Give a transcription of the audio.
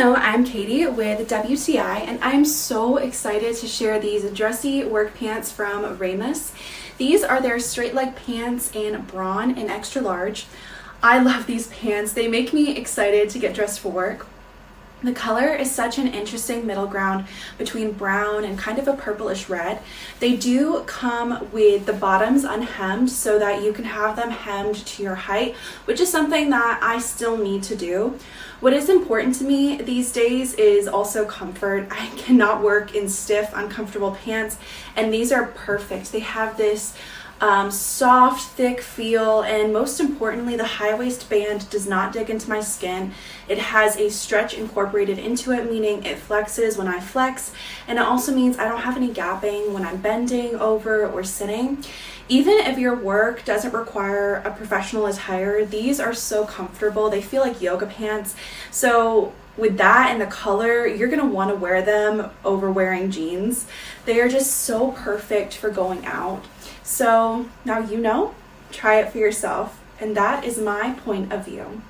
Hello, I'm Katie with WTI, and I'm so excited to share these dressy work pants from Ramus. These are their straight leg pants in brawn and extra large. I love these pants. They make me excited to get dressed for work. The color is such an interesting middle ground between brown and kind of a purplish red. They do come with the bottoms unhemmed so that you can have them hemmed to your height, which is something that I still need to do. What is important to me these days is also comfort. I cannot work in stiff, uncomfortable pants, and these are perfect. They have this soft, thick feel, and most importantly, the high waistband does not dig into my skin. It has a stretch incorporated into it, meaning it flexes when I flex, and it also means I don't have any gapping when I'm bending over or sitting. Even if your work doesn't require a professional attire, these are so comfortable. They feel like yoga pants. So with that and the color, you're gonna wanna wear them over wearing jeans. They are just so perfect for going out. So now you know, try it for yourself. And that is my point of view.